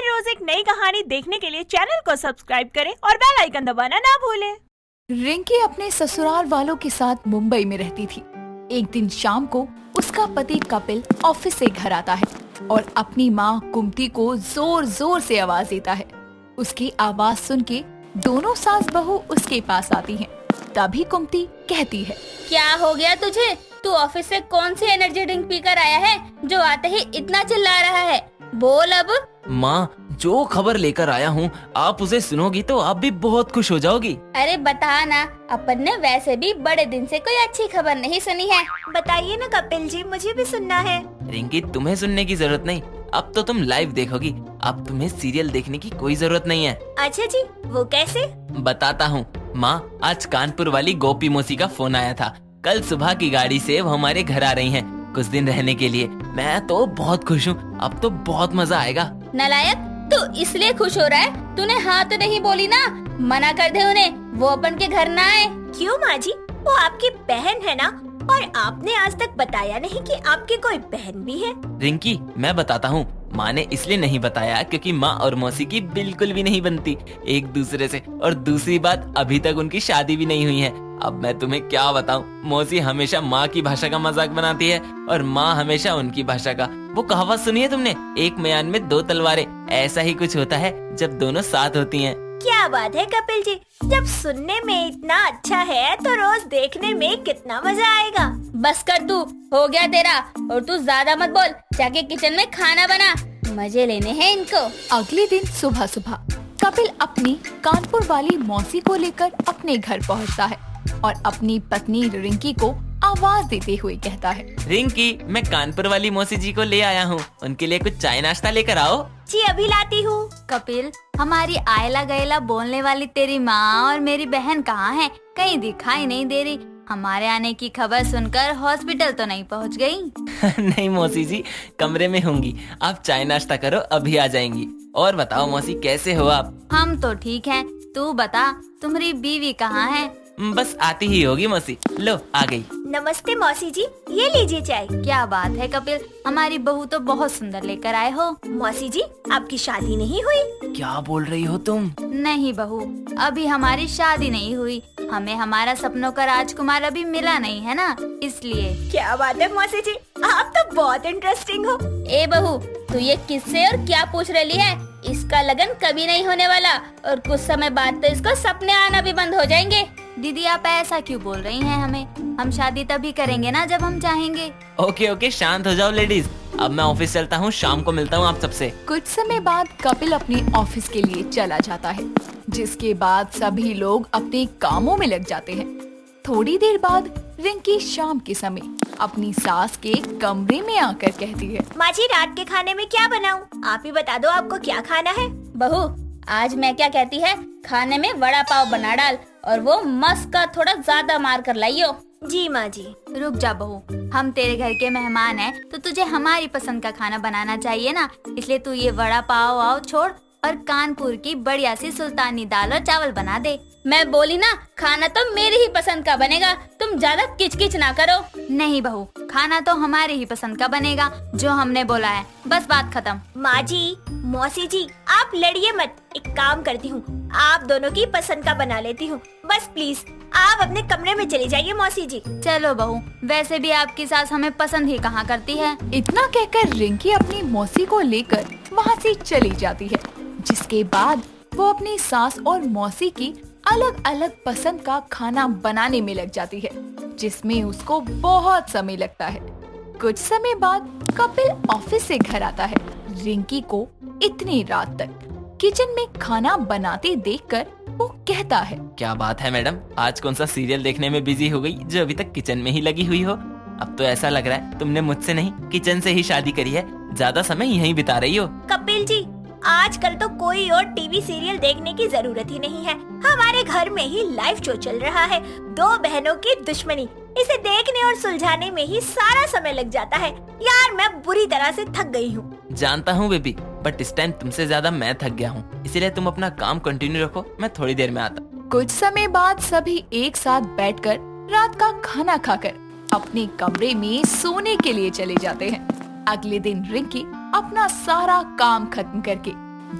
हर रोज एक नई कहानी देखने के लिए चैनल को सब्सक्राइब करें और बेल आइकन दबाना ना भूलें। रिंकी अपने ससुराल वालों के साथ मुंबई में रहती थी। एक दिन शाम को उसका पति कपिल ऑफिस से घर आता है और अपनी माँ कुमती को जोर जोर से आवाज देता है। उसकी आवाज सुन के दोनों सास बहू उसके पास आती हैं। तभी कुमती कहती है, क्या हो गया तुझे? तू ऑफिस से कौन सी एनर्जी ड्रिंक पीकर आया है जो आते ही इतना चिल्ला रहा है? बोल अब। माँ, जो खबर लेकर आया हूँ आप उसे सुनोगी तो आप भी बहुत खुश हो जाओगी। अरे बता ना, अपन ने वैसे भी बड़े दिन से कोई अच्छी खबर नहीं सुनी है। बताइए ना कपिल जी, मुझे भी सुनना है। रिंकी, तुम्हें सुनने की जरूरत नहीं, अब तो तुम लाइव देखोगी। अब तुम्हें सीरियल देखने की कोई जरूरत नहीं है। अच्छा जी, वो कैसे? बताता हूँ माँ, आज कानपुर वाली गोपी मौसी का फोन आया था। कल सुबह की गाड़ी से वो हमारे घर आ रही हैं कुछ दिन रहने के लिए। मैं तो बहुत खुश हूँ, अब तो बहुत मजा आएगा। नालायक, तू इसलिए खुश हो रहा है? तूने हाँ तो नहीं बोली ना? मना कर दे उन्हें, वो अपन के घर ना आए। क्यों माँ जी, वो आपकी बहन है ना, और आपने आज तक बताया नहीं कि आपकी कोई बहन भी है। रिंकी, मैं बताता हूँ। माँ ने इसलिए नहीं बताया क्योंकि माँ और मौसी की बिल्कुल भी नहीं बनती एक दूसरे से, और दूसरी बात, अभी तक उनकी शादी भी नहीं हुई है। अब मैं तुम्हें क्या बताऊं, मौसी हमेशा माँ की भाषा का मजाक बनाती है और माँ हमेशा उनकी भाषा का। वो कहावत सुनी है तुमने, एक म्यान में दो तलवारें? ऐसा ही कुछ होता है जब दोनों साथ होती हैं। क्या बात है कपिल जी, जब सुनने में इतना अच्छा है तो रोज देखने में कितना मजा आएगा। बस कर तू, हो गया तेरा। और तू ज्यादा मत बोल, जाके किचन में खाना बना, मजे लेने हैं इनको। अगले दिन सुबह सुबह कपिल अपनी कानपुर वाली मौसी को लेकर अपने घर पहुंचता है और अपनी पत्नी रिंकी को आवाज देते हुए कहता है, रिंकी, मैं कानपुर वाली मौसी जी को ले आया हूँ, उनके लिए कुछ चाय नाश्ता लेकर आओ। जी अभी लाती हूँ। कपिल, हमारी आयला गैला बोलने वाली तेरी माँ और मेरी बहन कहाँ है? कहीं दिखाई नहीं दे रही। हमारे आने की खबर सुनकर हॉस्पिटल तो नहीं पहुँच गई? नहीं मौसी जी, कमरे में होंगी। आप चाय नाश्ता करो, अभी आ जाएंगी। और बताओ मौसी, कैसे हो आप? हम तो ठीक हैं। तू बता, तुम्हारी बीवी कहाँ है? बस आती ही होगी मौसी। लो, आ गई। नमस्ते मौसी जी, ये लीजिए चाय। क्या बात है कपिल, हमारी बहू तो बहुत सुंदर लेकर आए हो। मौसी जी, आपकी शादी नहीं हुई? क्या बोल रही हो तुम? नहीं बहू, अभी हमारी शादी नहीं हुई। हमें हमारा सपनों का राजकुमार अभी मिला नहीं है ना, इसलिए। क्या बात है मौसी जी, आप तो बहुत इंटरेस्टिंग हो। ए बहू, तू ये किससे और क्या पूछ रही है? इसका लगन कभी नहीं होने वाला और कुछ समय बाद तो इसको सपने आना भी बंद हो जाएंगे। दीदी, आप ऐसा क्यों बोल रही हैं हमें? हम शादी तभी करेंगे ना जब हम चाहेंगे। ओके ओके, शांत हो जाओ लेडीज। अब मैं ऑफिस चलता हूँ, शाम को मिलता हूँ आप सबसे। कुछ समय बाद कपिल अपने ऑफिस के लिए चला जाता है, जिसके बाद सभी लोग अपने कामों में लग जाते हैं। थोड़ी देर बाद रिंकी शाम के समय अपनी सास के कमरे में आकर कहती है, माँ जी, रात के खाने में क्या बनाऊं? आप ही बता दो, आपको क्या खाना है? बहू, आज मैं क्या कहती है, खाने में वड़ा पाव बना डाल और वो मस्त का थोड़ा ज्यादा मार कर लाइयो। जी माँ जी। रुक जा बहू, हम तेरे घर के मेहमान हैं तो तुझे हमारी पसंद का खाना बनाना चाहिए ना, इसलिए तू ये वड़ा पाव आओ छोड़ और कानपुर की बढ़िया सी सुल्तानी दाल और चावल बना दे। मैं बोली ना, खाना तो मेरी ही पसंद का बनेगा, तुम ज्यादा किचकिच ना करो। नहीं बहू, खाना तो हमारे ही पसंद का बनेगा, जो हमने बोला है, बस बात खत्म। माँ जी, मौसी जी, आप लड़िए मत। एक काम करती हूँ, आप दोनों की पसंद का बना लेती हूँ। बस प्लीज आप अपने कमरे में चली जाइए मौसी जी। चलो बहू, वैसे भी आपकी सास हमें पसंद ही कहाँ करती है। इतना कहकर रिंकी अपनी मौसी को लेकर वहाँ से चली जाती है, जिसके बाद वो अपनी सास और मौसी की अलग अलग पसंद का खाना बनाने में लग जाती है, जिसमें उसको बहुत समय लगता है। कुछ समय बाद कपिल ऑफिस से घर आता है। रिंकी को इतनी रात तक किचन में खाना बनाते देखकर वो कहता है, क्या बात है मैडम, आज कौन सा सीरियल देखने में बिजी हो गई जो अभी तक किचन में ही लगी हुई हो? अब तो ऐसा लग रहा है तुमने मुझसे नहीं, किचन से ही शादी करी है। ज्यादा समय यहीं बिता रही हो। कपिल जी, आजकल तो कोई और टीवी सीरियल देखने की जरूरत ही नहीं है। हमारे घर में ही लाइव शो चल रहा है, दो बहनों की दुश्मनी। इसे देखने और सुलझाने में ही सारा समय लग जाता है। यार, मैं बुरी तरह से थक गई हूँ। जानता हूँ बेबी, बट इस टाइम तुमसे ज्यादा मैं थक गया हूँ, इसीलिए तुम अपना काम कंटिन्यू रखो, मैं थोड़ी देर में आता हूँ। कुछ समय बाद सभी एक साथ बैठकर रात का खाना खाकर अपने कमरे में सोने के लिए चले जाते हैं। अगले दिन रिंकी अपना सारा काम खत्म करके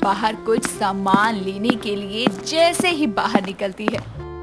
बाहर कुछ सामान लेने के लिए जैसे ही बाहर निकलती है,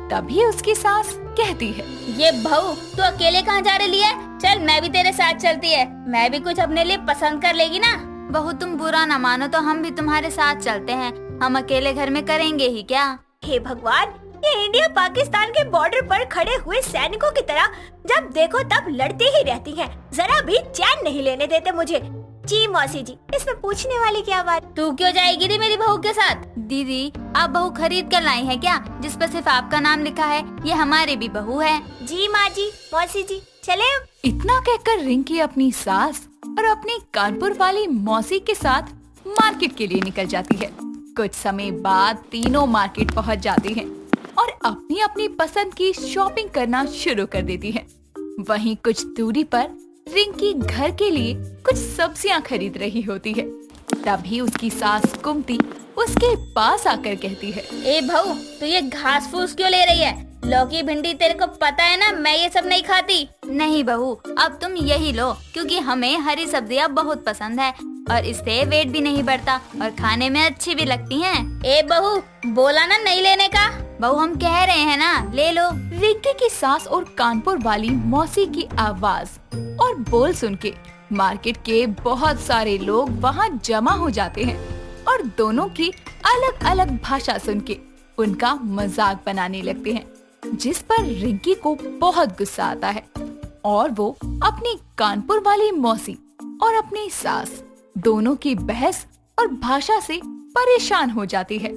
तभी उसकी सास कहती है, ये बहू तू अकेले कहाँ जा रही है? चल मैं भी तेरे साथ चलती है, मैं भी कुछ अपने लिए पसंद कर लेगी ना। बहू तुम बुरा ना मानो तो हम भी तुम्हारे साथ चलते हैं, हम अकेले घर में करेंगे ही क्या? हे भगवान, ये इंडिया पाकिस्तान के बॉर्डर पर खड़े हुए सैनिकों की तरह जब देखो तब लड़ती ही रहती हैं। जरा भी चैन नहीं लेने देते मुझे। जी मौसी जी, इसमें पूछने वाली क्या बात? तू क्यों जाएगी रे मेरी बहू के साथ? दीदी आप बहू खरीद कर लाई है क्या, जिस पर सिर्फ आपका नाम लिखा है? ये हमारी भी बहू है। जी माँ जी, मौसी जी, चले अब। इतना कहकर रिंकी अपनी सास और अपनी कानपुर वाली मौसी के साथ मार्केट के लिए निकल जाती है। कुछ समय बाद तीनों मार्केट पहुंच जाती हैं और अपनी अपनी पसंद की शॉपिंग करना शुरू कर देती हैं। वहीं कुछ दूरी पर रिंकी घर के लिए कुछ सब्जियां खरीद रही होती है। तभी उसकी सास कुमती उसके पास आकर कहती है, ए बहू तू ये घास फूस क्यों ले रही है? लौकी भिंडी तेरे को पता है ना, मैं ये सब नहीं खाती। नहीं बहू, अब तुम यही लो, क्योंकि हमें हरी सब्जियां बहुत पसंद है और इससे वेट भी नहीं बढ़ता और खाने में अच्छी भी लगती हैं। ए बहू बोला ना नहीं लेने का। बहू हम कह रहे हैं ना, ले लो। रिंकी की सास और कानपुर वाली मौसी की आवाज और बोल सुन के मार्केट के बहुत सारे लोग वहाँ जमा हो जाते हैं और दोनों की अलग अलग भाषा सुन के उनका मजाक बनाने लगते हैं, जिस पर रिंकी को बहुत गुस्सा आता है और वो अपनी कानपुर वाली मौसी और अपनी सास दोनों की बहस और भाषा से परेशान हो जाती है।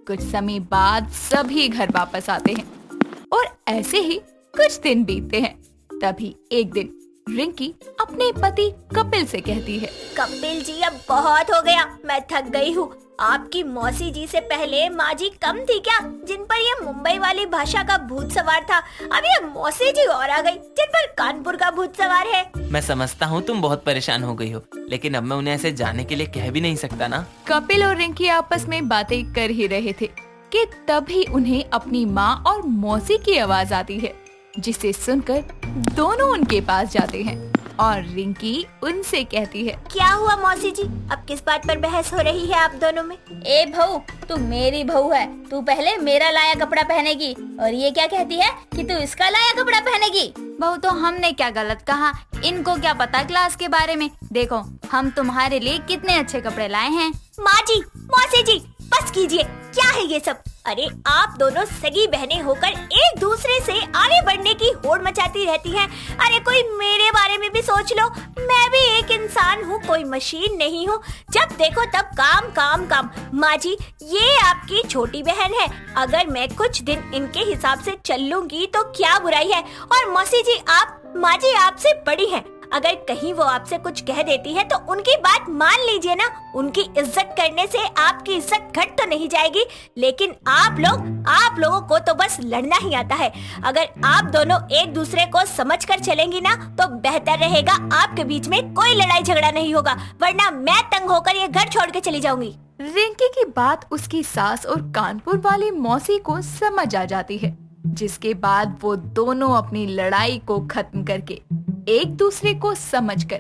कुछ समय बाद सभी घर वापस आते हैं और ऐसे ही कुछ दिन बीतते हैं। तभी एक दिन रिंकी अपने पति कपिल से कहती है, कपिल जी अब बहुत हो गया, मैं थक गई हूँ। आपकी मौसी जी से पहले माँ जी कम थी क्या, जिन पर ये मुंबई वाली भाषा का भूत सवार था? अब ये मौसी जी और आ गई, जिन पर कानपुर का भूत सवार है। मैं समझता हूँ तुम बहुत परेशान हो गई हो, लेकिन अब मैं उन्हें ऐसे जाने के लिए कह भी नहीं सकता ना। कपिल और रिंकी आपस में बातें कर ही रहे थे कि तभी उन्हें अपनी माँ और मौसी की आवाज आती है, जिसे सुनकर दोनों उनके पास जाते हैं और रिंकी उनसे कहती है, क्या हुआ मौसी जी, अब किस बात पर बहस हो रही है आप दोनों में? ए बहू तू मेरी बहू है, तू पहले मेरा लाया कपड़ा पहनेगी और ये क्या कहती है कि तू इसका लाया कपड़ा पहनेगी। बहू तो हमने क्या गलत कहा, इनको क्या पता क्लास के बारे में। देखो हम तुम्हारे लिए कितने अच्छे कपड़े लाए हैं। माँ जी, मौसी जी, बस कीजिए, क्या है ये सब? अरे आप दोनों सगी बहनें होकर एक दूसरे से आगे बढ़ने की होड़ मचाती रहती हैं। अरे कोई मेरे बारे में भी सोच लो, मैं भी एक इंसान हूँ, कोई मशीन नहीं हूँ। जब देखो तब काम काम काम। माँ जी, ये आपकी छोटी बहन है, अगर मैं कुछ दिन इनके हिसाब से चल लूंगी तो क्या बुराई है? और मौसी जी आप, माँ जी आपसे बड़ी हैं, अगर कहीं वो आपसे कुछ कह देती है तो उनकी बात मान लीजिए ना। उनकी इज्जत करने से आपकी इज्जत घट तो नहीं जाएगी, लेकिन आप लोगों को तो बस लड़ना ही आता है। अगर आप दोनों एक दूसरे को समझ कर चलेंगी ना तो बेहतर रहेगा, आपके बीच में कोई लड़ाई झगड़ा नहीं होगा, वरना मैं तंग होकर ये घर छोड़ के चली जाऊंगी। रिंकी की बात उसकी सास और कानपुर वाली मौसी को समझ आ जाती है, जिसके बाद वो दोनों अपनी लड़ाई को खत्म करके एक दूसरे को समझकर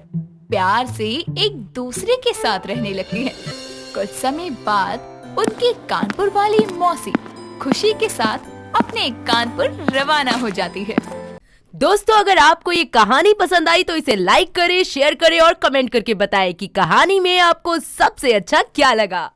प्यार से एक दूसरे के साथ रहने लगती हैं। कुछ समय बाद उनकी कानपुर वाली मौसी खुशी के साथ अपने कानपुर रवाना हो जाती है। दोस्तों अगर आपको ये कहानी पसंद आई तो इसे लाइक करें, शेयर करें और कमेंट करके बताएं कि कहानी में आपको सबसे अच्छा क्या लगा।